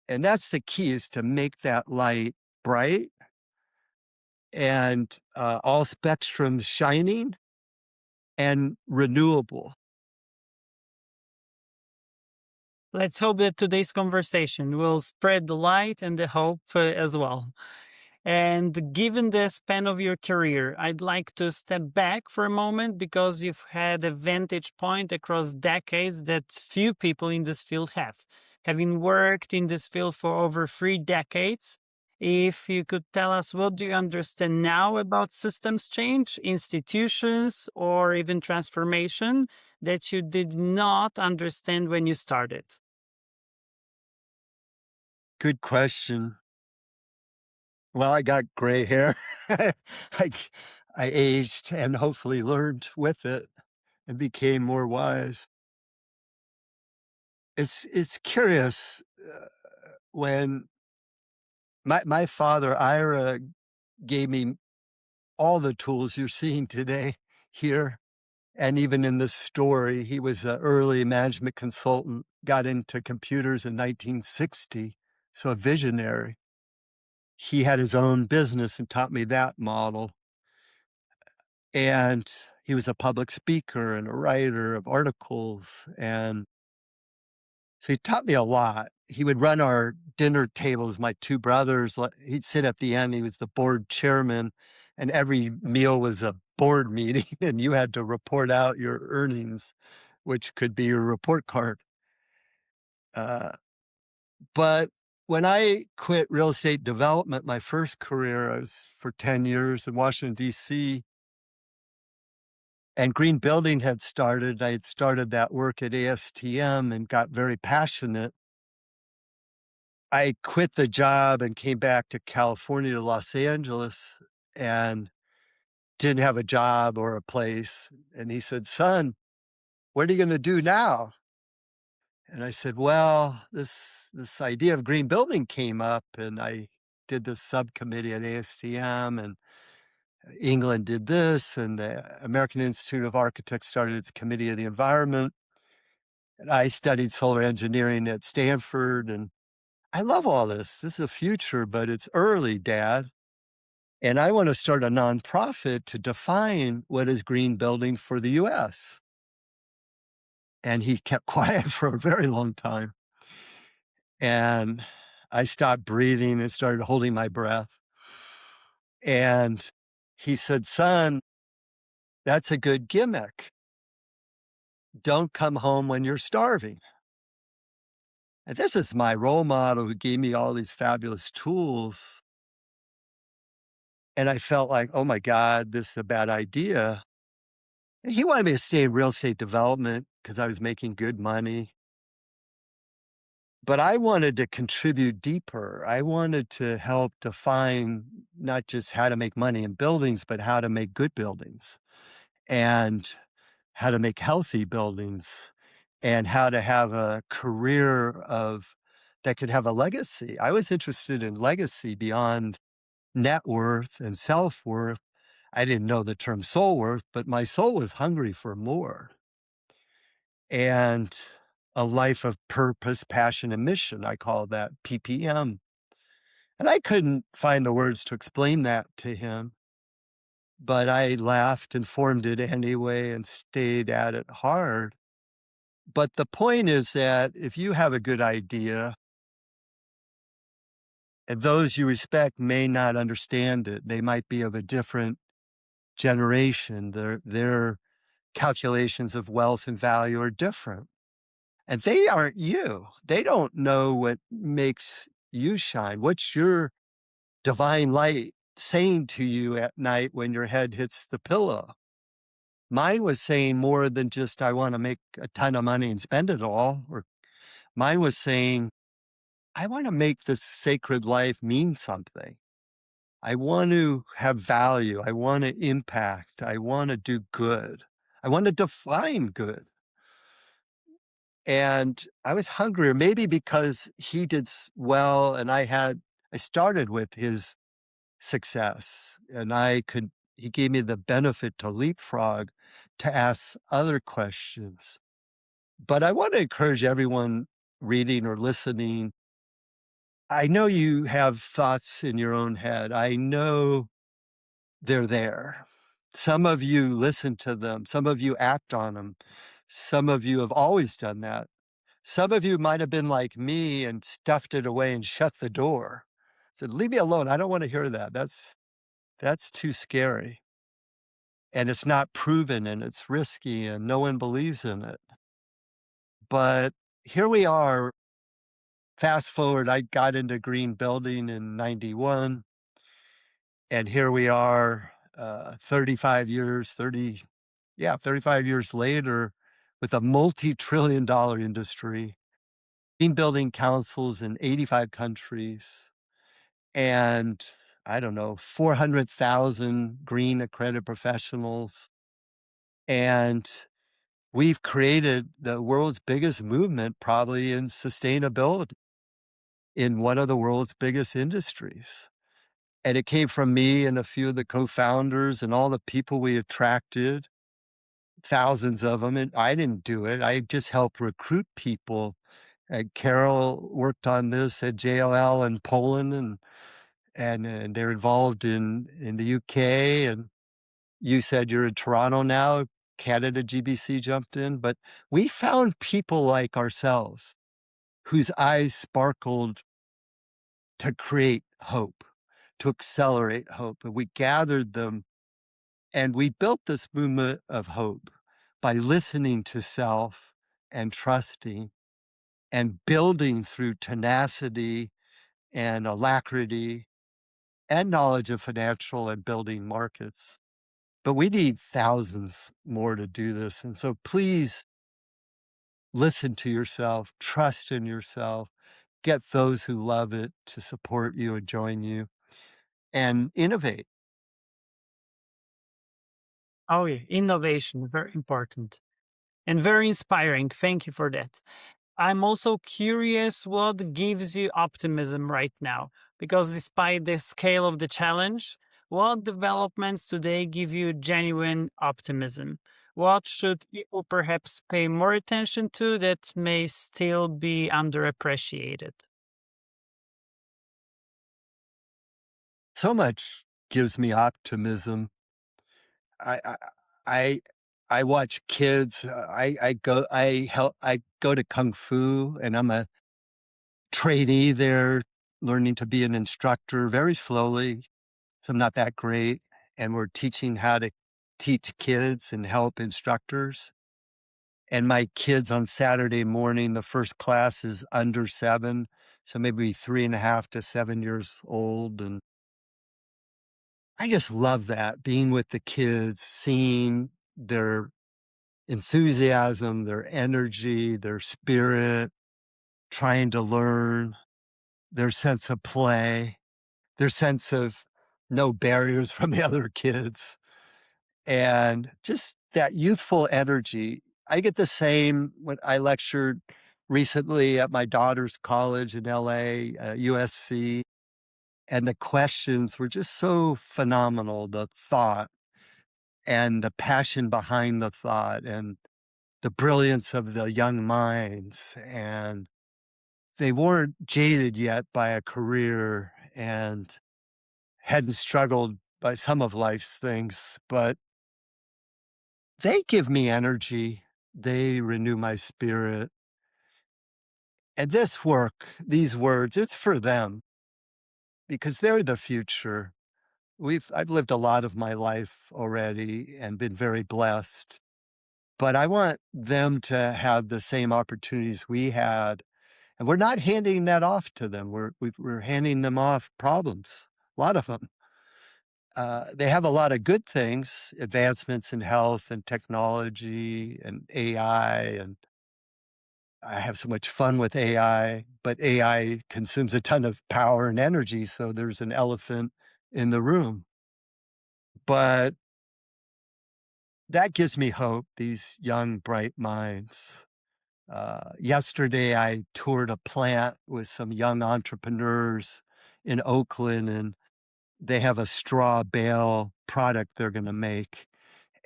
And that's the key, is to make that light bright and all spectrums shining and renewable. Let's hope that today's conversation will spread the light and the hope as well. And given the span of your career, I'd like to step back for a moment because you've had a vantage point across decades that few people in this field have. Having worked in this field for over 3 decades, if you could tell us, what do you understand now about systems change, institutions, or even transformation that you did not understand when you started? Good question. Well, I got gray hair. I, I aged and hopefully learned with it and became more wise. It's curious, when my father, Ira, gave me all the tools you're seeing today here, and even in this story. He was an early management consultant, got into computers in 1960, so a visionary. He had his own business and taught me that model. And he was a public speaker and a writer of articles, and so he taught me a lot. He would run our dinner tables, my 2 brothers, he'd sit at the end, he was the board chairman, and every meal was a board meeting, and you had to report out your earnings, which could be your report card. Uh, but when I quit real estate development, my first career, I was for 10 years in Washington, D.C., and green building had started. I had started that work at ASTM and got very passionate. I quit the job and came back to California, to Los Angeles, and didn't have a job or a place. And he said, "Son, what are you gonna do now?" And I said, "Well, this idea of green building came up, and I did this subcommittee at ASTM, and England did this, and the American Institute of Architects started its Committee of the Environment. And I studied solar engineering at Stanford, and I love all this. This is a future, but it's early, Dad. And I want to start a nonprofit to define what is green building for the US. And he kept quiet for a very long time. And I stopped breathing and started holding my breath. And he said, "Son, that's a good gimmick. Don't come home when you're starving." And this is my role model who gave me all these fabulous tools. And I felt like, oh my God, this is a bad idea. And he wanted me to stay in real estate development because I was making good money. But I wanted to contribute deeper. I wanted to help define not just how to make money in buildings, but how to make good buildings and how to make healthy buildings and how to have a career of that could have a legacy. I was interested in legacy beyond net worth and self worth. I didn't know the term soul worth, but my soul was hungry for more and a life of purpose, passion, and mission. I call that PPM. And I couldn't find the words to explain that to him, but I laughed and formed it anyway and stayed at it hard. But the point is that if you have a good idea and those you respect may not understand it, they might be of a different generation. Their calculations of wealth and value are different. And they aren't you. They don't know what makes you shine. What's your divine light saying to you at night when your head hits the pillow? Mine was saying more than just, I want to make a ton of money and spend it all. Or mine was saying, I want to make this sacred life mean something. I want to have value. I want to impact. I want to do good. I want to define good. And I was hungrier, maybe because he did well and I started with his success and he gave me the benefit to leapfrog to ask other questions. But I want to encourage everyone reading or listening. I know you have thoughts in your own head. I know they're there. Some of you listen to them. Some of you act on them. Some of you have always done that. Some of you might have been like me and stuffed it away and shut the door. Said, leave me alone. I don't want to hear that. That's too scary. And it's not proven and it's risky and no one believes in it. But here we are. Fast forward, I got into green building in 91. And here we are 35 years, 35 years later with a multi-trillion dollar industry, green building councils in 85 countries, and I don't know, 400,000 green accredited professionals. And we've created the world's biggest movement, probably in sustainability, in one of the world's biggest industries. And it came from me and a few of the co-founders and all the people we attracted, thousands of them. And I didn't do it. I just helped recruit people. And Carol worked on this at JLL in Poland and they're involved in the UK. And you said you're in Toronto now. Canada GBC jumped in. But we found people like ourselves whose eyes sparkled to create hope, to accelerate hope. And we gathered them and we built this movement of hope by listening to self and trusting and building through tenacity and alacrity and knowledge of financial and building markets. But we need thousands more to do this. And so please listen to yourself, trust in yourself, get those who love it to support you and join you, and innovate. Oh, yeah. Innovation, very important and very inspiring. Thank you for that. I'm also curious what gives you optimism right now, because despite the scale of the challenge, what developments today give you genuine optimism? What should people perhaps pay more attention to that may still be underappreciated? So much gives me optimism. I I I I watch kids, I go to kung fu, and I'm a trainee there, learning to be an instructor very slowly, so I'm not that great, and we're teaching how to teach kids and help instructors, and my kids on Saturday morning, the first class is under 7, so maybe 3.5 to 7 years old, and I just love that, being with the kids, seeing their enthusiasm, their energy, their spirit, trying to learn, their sense of play, their sense of no barriers from the other kids, and just that youthful energy. I get the same when I lectured recently at my daughter's college in LA, USC, and the questions were just so phenomenal. The thought and the passion behind the thought and the brilliance of the young minds, and they weren't jaded yet by a career and hadn't struggled by some of life's things, but they give me energy. They renew my spirit. And this work, these words, it's for them because they're the future. I've lived a lot of my life already and been very blessed, but I want them to have the same opportunities we had. And we're not handing that off to them. We're handing them off problems, a lot of them. They have a lot of good things, advancements in health and technology and AI, and I have so much fun with AI, but AI consumes a ton of power and energy, so there's an elephant in the room. But that gives me hope, these young, bright minds. Yesterday, I toured a plant with some young entrepreneurs in Oakland, and they have a straw bale product they're going to make,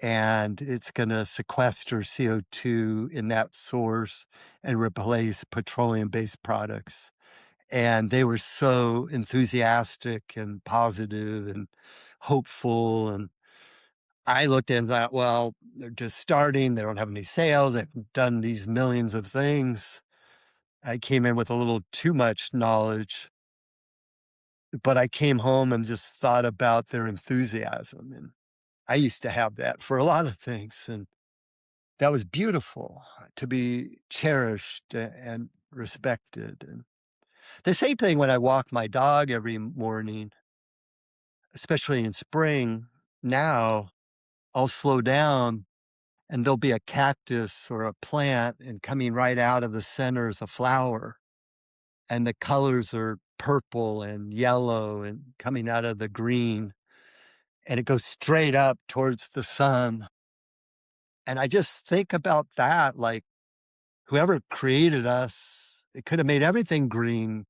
and it's going to sequester CO2 in that source and replace petroleum based products. And they were so enthusiastic and positive and hopeful. And I looked at that, well, they're just starting, they don't have any sales, they've done these millions of things. I came in with a little too much knowledge, but I came home and just thought about their enthusiasm. And I used to have that for a lot of things. And that was beautiful to be cherished and respected. And the same thing when I walk my dog every morning, especially in spring. Now I'll slow down and there'll be a cactus or a plant, and coming right out of the center is a flower. And the colors are purple and yellow and coming out of the green. And it goes straight up towards the sun. And I just think about that, like, whoever created us, it could have made everything green.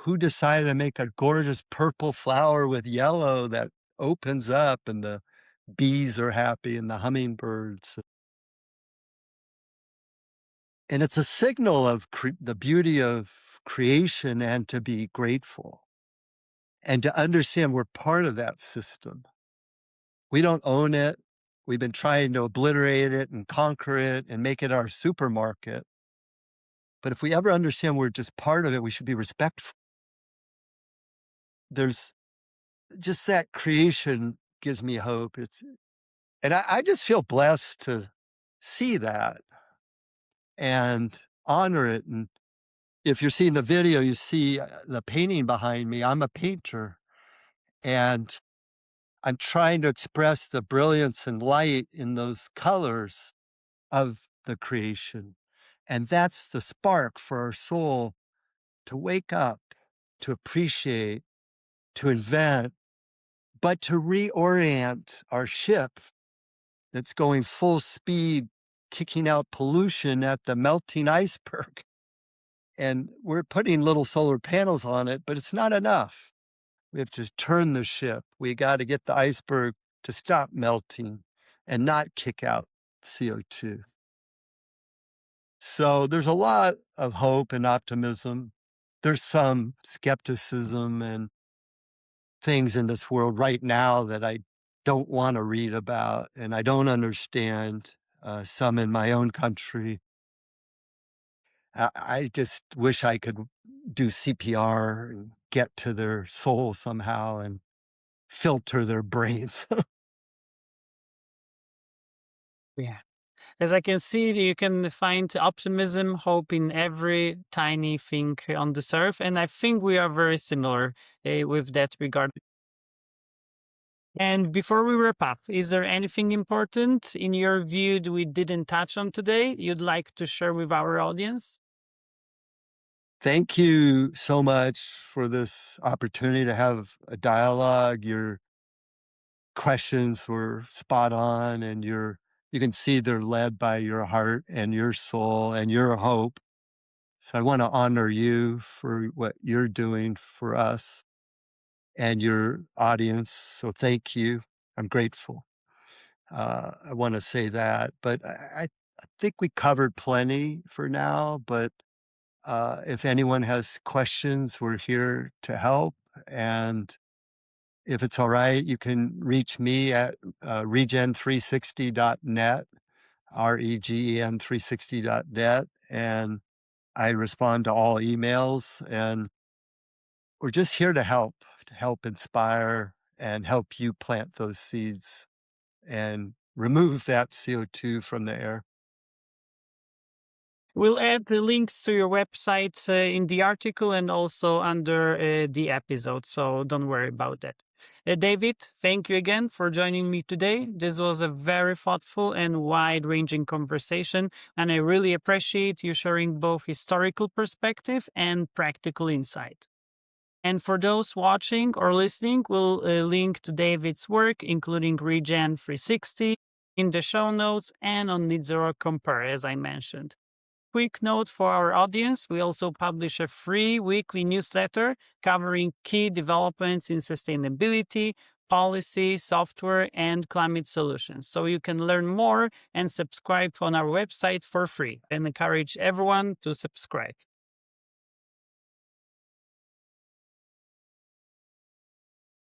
Who decided to make a gorgeous purple flower with yellow that opens up and the bees are happy and the hummingbirds? And it's a signal of the beauty of creation and to be grateful and to understand we're part of that system. We don't own it. We've been trying to obliterate it and conquer it and make it our supermarket. But if we ever understand we're just part of it, we should be respectful. There's just that creation gives me hope. And I just feel blessed to see that and honor it. And if you're seeing the video, you see the painting behind me. I'm a painter, and I'm trying to express the brilliance and light in those colors of the creation. And that's the spark for our soul to wake up, to appreciate, to invent, but to reorient our ship that's going full speed, kicking out pollution at the melting iceberg. And we're putting little solar panels on it, but it's not enough. We have to turn the ship. We got to get the iceberg to stop melting and not kick out CO2. So there's a lot of hope and optimism. There's some skepticism and things in this world right now that I don't want to read about and I don't understand. Some in my own country. I just wish I could do CPR and get to their soul somehow and filter their brains. Yeah. As I can see, you can find optimism, hope in every tiny thing on this earth. And I think we are very similar with that regard. And before we wrap up, is there anything important in your view that we didn't touch on today you'd like to share with our audience? Thank you so much for this opportunity to have a dialogue. Your questions were spot on, and you can see they're led by your heart and your soul and your hope. So I want to honor you for what you're doing for us and your audience. So thank you. I'm grateful. I want to say that, but I think we covered plenty for now. But if anyone has questions, we're here to help. And if it's all right, you can reach me at regen360.net, REGEN360.net. And I respond to all emails. And we're just here to help inspire and help you plant those seeds and remove that CO2 from the air. We'll add the links to your website in the article and also under the episode, so don't worry about that. David, thank you again for joining me today. This was a very thoughtful and wide ranging conversation, and I really appreciate you sharing both historical perspective and practical insight. And for those watching or listening, we'll link to David's work, including Regen 360, in the show notes and on Net Zero Compare, as I mentioned. Quick note for our audience, we also publish a free weekly newsletter covering key developments in sustainability, policy, software, and climate solutions. So you can learn more and subscribe on our website for free, and encourage everyone to subscribe.